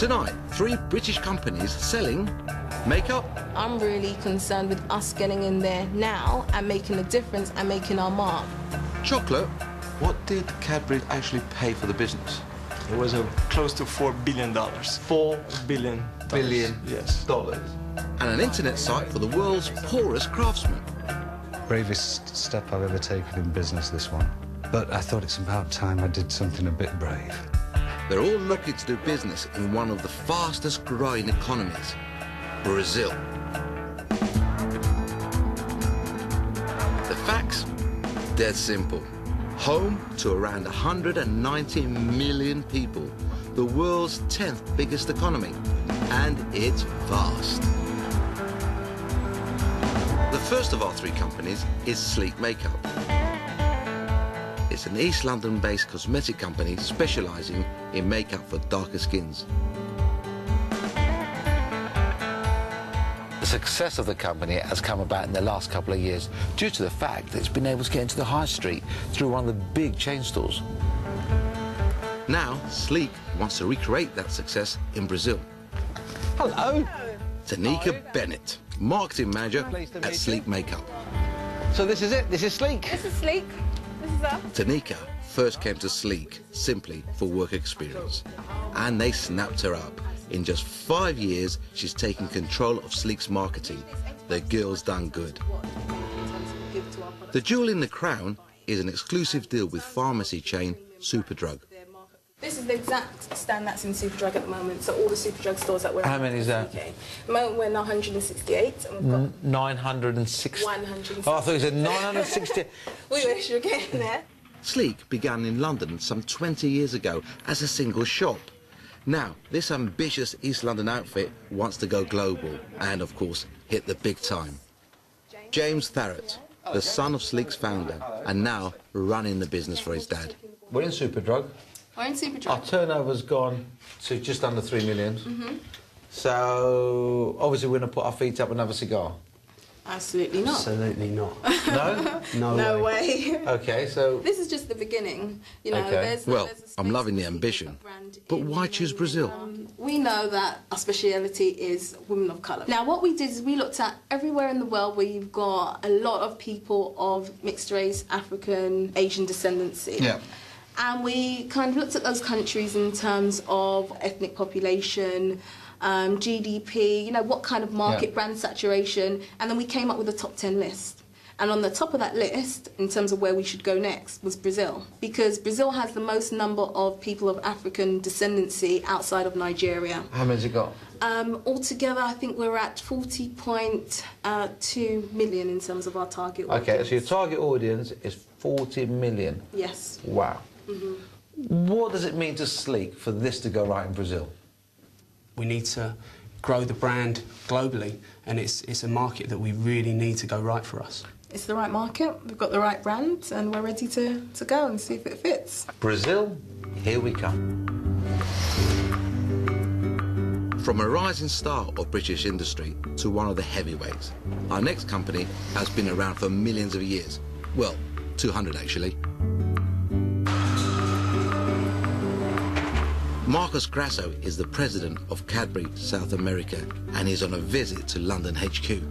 Tonight, 3 British companies selling makeup. I'm really concerned with us getting in there now and making a difference and making our mark. Chocolate. What did Cadbury actually pay for the business? It was close to $4 billion. $4 billion. Yes. Dollars. And an internet site for the world's poorest craftsmen. Bravest step I've ever taken in business, this one. But I thought it's about time I did something a bit brave. They're all looking to do business in one of the fastest growing economies, Brazil. The facts? Dead simple. Home to around 190 million people, the world's 10th biggest economy, and it's vast. The first of our 3 companies is Sleek Makeup. It's an East London-based cosmetic company specialising in makeup for darker skins. The success of the company has come about in the last couple of years due to the fact that it's been able to get into the high street through one of the big chain stores. Now, Sleek wants to recreate that success in Brazil. Hello. Tanika Bennett, marketing manager at Sleek Makeup. So this is it? This is Sleek? This is Sleek. This is us. Tanika first came to Sleek simply for work experience, and they snapped her up. In just 5 years, she's taken control of Sleek's marketing. The girl's done good. The jewel in the crown is an exclusive deal with pharmacy chain Superdrug. This is the exact stand that's in Superdrug at the moment, so all the Superdrug stores that we're in. How many is that? At the moment we're in 168, and we've got 960. 160. Oh, I thought you said 960. We wish you were getting there. Sleek began in London some 20 years ago as a single shop. Now, this ambitious East London outfit wants to go global and, of course, hit the big time. James Tharrett, the son of Sleek's founder, and now running the business for his dad. We're in Superdrug. We're in Superdrug. Our turnover's gone to just under 3 million. So, obviously, we're going to put our feet up and have a cigar. Absolutely not. Absolutely not. No? No way. OK, so... This is just the beginning. You know, Okay. Well, there's a space I'm loving the for ambition. brand But in why choose Brazil? We know that our speciality is women of colour. Now, what we did is we looked at everywhere in the world where you've got a lot of people of mixed race, African, Asian descendancy. Yeah. And we kind of looked at those countries in terms of ethnic population, GDP, you know, what kind of market, brand saturation, and then we came up with a top 10 list. And on the top of that list, in terms of where we should go next, was Brazil. Because Brazil has the most number of people of African descendancy outside of Nigeria. How many has it got? Altogether, I think we're at 40.2 million in terms of our target audience. OK, so your target audience is 40 million. Yes. Wow. What does it mean to Sleek for this to go right in Brazil? We need to grow the brand globally, and it's a market that we really need to go right for us. It's the right market, we've got the right brand, and we're ready to go and see if it fits. Brazil, here we come. From a rising star of British industry to one of the heavyweights, our next company has been around for millions of years. Well, 200 actually. Marcos Grasso is the president of Cadbury South America, and he's on a visit to London HQ.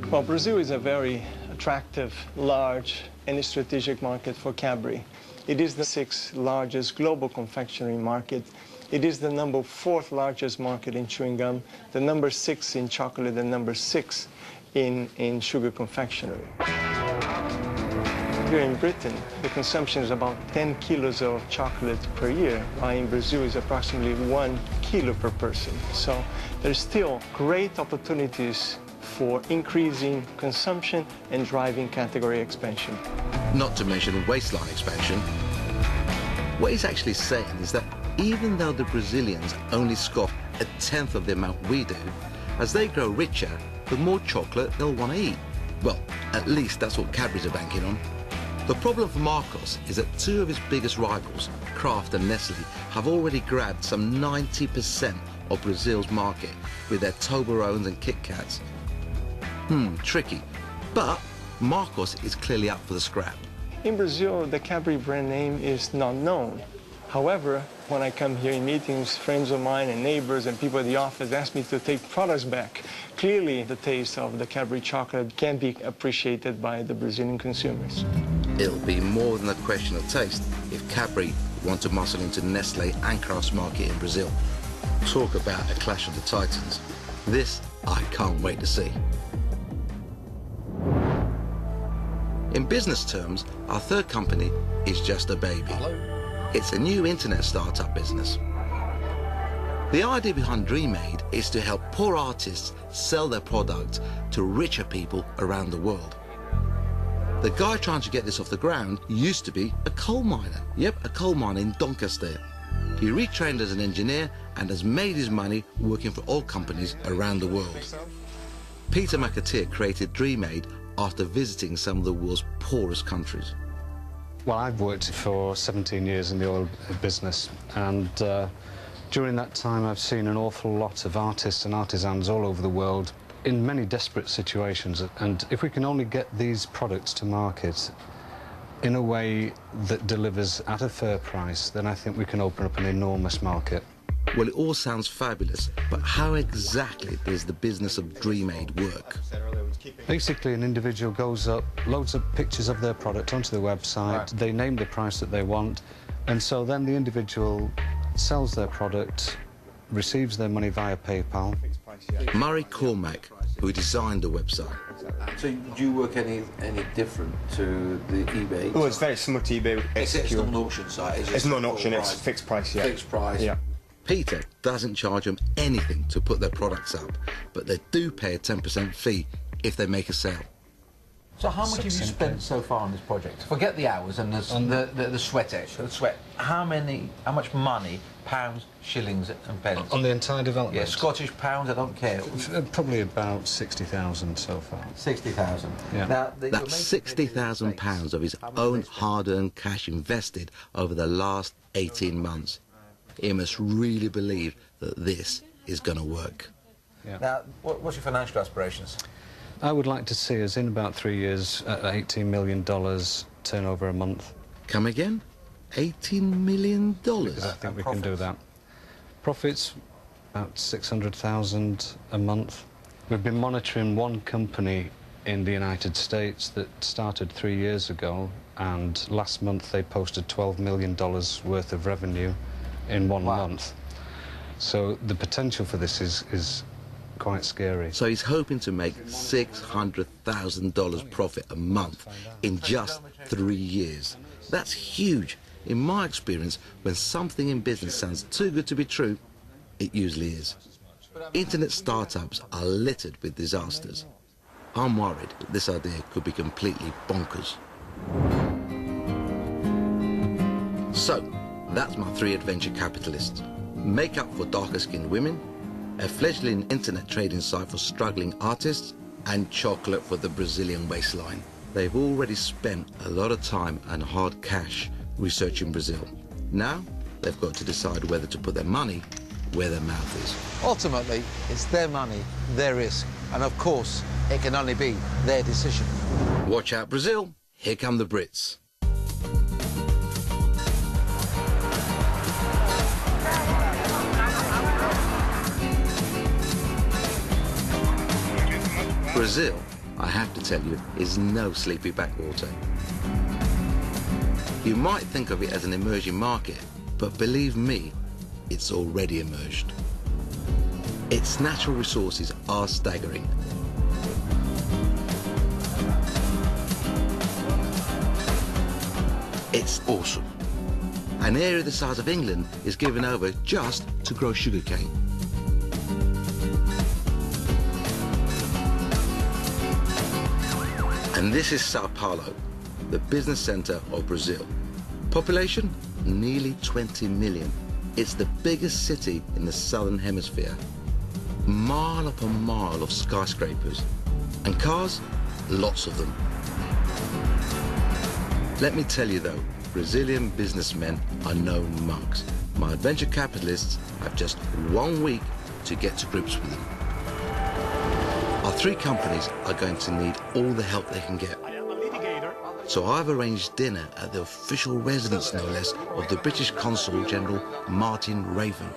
Well, Brazil is a very attractive, large, and strategic market for Cadbury. It is the 6th largest global confectionery market. It is the number 4th largest market in chewing gum, the number 6 in chocolate, and number 6 in sugar confectionery. Here in Britain, the consumption is about 10 kilos of chocolate per year, while in Brazil is approximately 1 kilo per person. So there's still great opportunities for increasing consumption and driving category expansion. Not to mention waistline expansion. What he's actually saying is that even though the Brazilians only scoff a 10th of the amount we do, as they grow richer, the more chocolate they'll want to eat. Well, at least that's what Cadbury's are banking on. The problem for Marcos is that 2 of his biggest rivals, Kraft and Nestle, have already grabbed some 90% of Brazil's market with their Toblerones and Kit Kats. Tricky. But Marcos is clearly up for the scrap. In Brazil, the Cadbury brand name is not known. However, when I come here in meetings, friends of mine and neighbors and people at the office ask me to take products back. Clearly, the taste of the Cadbury chocolate can be appreciated by the Brazilian consumers. It'll be more than a question of taste if Cadbury want to muscle into Nestle and Kraft's market in Brazil. Talk about a clash of the titans. This I can't wait to see. In business terms, our third company is just a baby. It's a new internet startup business. The idea behind DreamAid is to help poor artists sell their product to richer people around the world. The guy trying to get this off the ground used to be a coal miner. Yep, a coal miner in Doncaster. He retrained as an engineer and has made his money working for oil companies around the world. Peter McAteer created DreamAid after visiting some of the world's poorest countries. Well, I've worked for 17 years in the oil business, and during that time I've seen an awful lot of artists and artisans all over the world in many desperate situations, and if we can only get these products to market in a way that delivers at a fair price, then I think we can open up an enormous market. Well, it all sounds fabulous, but how exactly does the business of DreamAid work? Basically, an individual goes up, loads up pictures of their product onto the website, they name the price that they want, and so then the individual sells their product, receives their money via PayPal. Murray Cormack, who designed the website. So do you work any different to the eBay? Well, it's very similar to eBay. It's not an auction site, is it? It's not an auction, it's fixed price, yeah. Fixed price. Yeah. Peter doesn't charge them anything to put their products up, but they do pay a 10% fee if they make a sale. So how much have you spent so far on this project? Forget the hours and the sweat. How much money, pounds, shillings and pence? On the entire development? Yeah, Scottish pounds, I don't care. Probably about 60,000 so far. 60,000. Yeah. Now, That's £60,000 of his own hard-earned cash invested over the last 18 months. He must really believe that this is going to work. Yeah. Now, what's your financial aspirations? I would like to see us in about 3 years at $18 million turnover a month. Come again? $18 million? I think we can do that. Profits, about 600,000 a month. We've been monitoring one company in the United States that started 3 years ago, and last month they posted $12 million worth of revenue in 1 month. So the potential for this is quite scary. So he's hoping to make $600,000 profit a month in just 3 years. That's huge. In my experience, when something in business sounds too good to be true, it usually is. Internet startups are littered with disasters. I'm worried that this idea could be completely bonkers. So, that's my 3 adventure capitalists. Makeup for darker-skinned women, a fledgling internet trading site for struggling artists, and chocolate for the Brazilian waistline. They've already spent a lot of time and hard cash researching Brazil. Now, they've got to decide whether to put their money where their mouth is. Ultimately, it's their money, their risk, and of course, it can only be their decision. Watch out, Brazil. Here come the Brits. Brazil, I have to tell you, is no sleepy backwater. You might think of it as an emerging market, but believe me, it's already emerged. Its natural resources are staggering. It's awesome. An area the size of England is given over just to grow sugarcane. And this is Sao Paulo, the business center of Brazil. Population, nearly 20 million. It's the biggest city in the southern hemisphere. Mile upon mile of skyscrapers. And cars, lots of them. Let me tell you though, Brazilian businessmen are no mugs. My adventure capitalists have just 1 week to get to grips with them. Our 3 companies are going to need all the help they can get. So I've arranged dinner at the official residence, no less, of the British Consul General Martin Raven.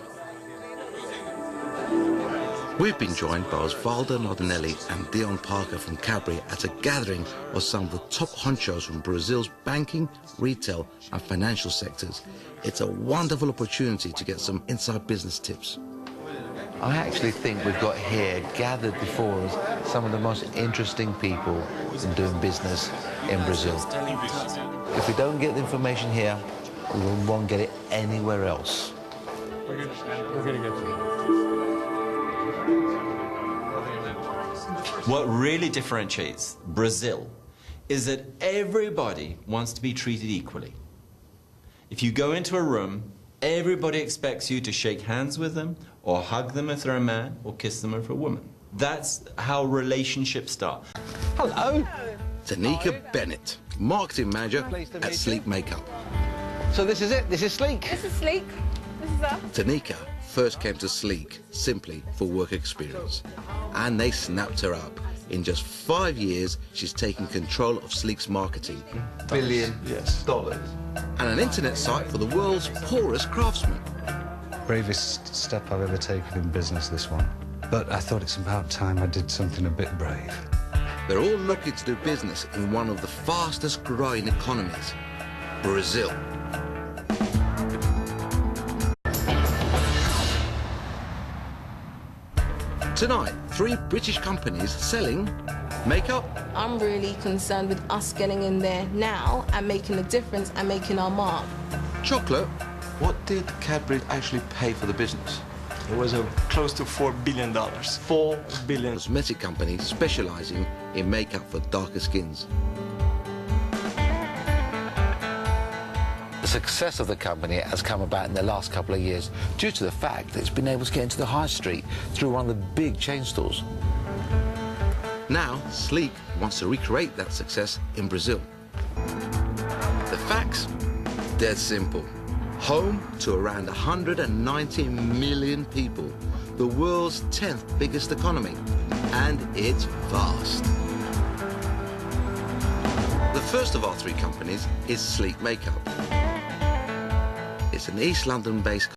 We've been joined by Osvaldo Nardinelli and Dion Parker from Cadbury at a gathering of some of the top honchos from Brazil's banking, retail and financial sectors. It's a wonderful opportunity to get some inside business tips. I actually think we've got here, gathered before us, some of the most interesting people in doing business in Brazil. If we don't get the information here, we won't get it anywhere else. We're going to get to it. What really differentiates Brazil is that everybody wants to be treated equally. If you go into a room, everybody expects you to shake hands with them, or hug them if they're a man, or kiss them if they're a woman. That's how relationships start. Hello. Tanika Bennett, marketing manager at Sleek Makeup. So this is it? This is Sleek? This is Sleek. This is us. Tanika first came to Sleek simply for work experience, and they snapped her up. In just 5 years, she's taken control of Sleek's marketing. $1 billion. Yes. And an internet site for the world's poorest craftsmen. Bravest step I've ever taken in business, this one. But I thought it's about time I did something a bit brave. They're all looking to do business in one of the fastest growing economies, Brazil. Tonight, 3 British companies selling makeup. I'm really concerned with us getting in there now and making a difference and making our mark. Chocolate. What did Cadbury actually pay for the business? It was close to $4 billion. $4 billion. Cosmetic company specializing in makeup for darker skins. The success of the company has come about in the last couple of years due to the fact that it's been able to get into the high street through one of the big chain stores. Now, Sleek wants to recreate that success in Brazil. The facts? Dead simple. Home to around 190 million people, the world's 10th biggest economy, and it's vast. The first of our 3 companies is Sleek Makeup. It's an East London-based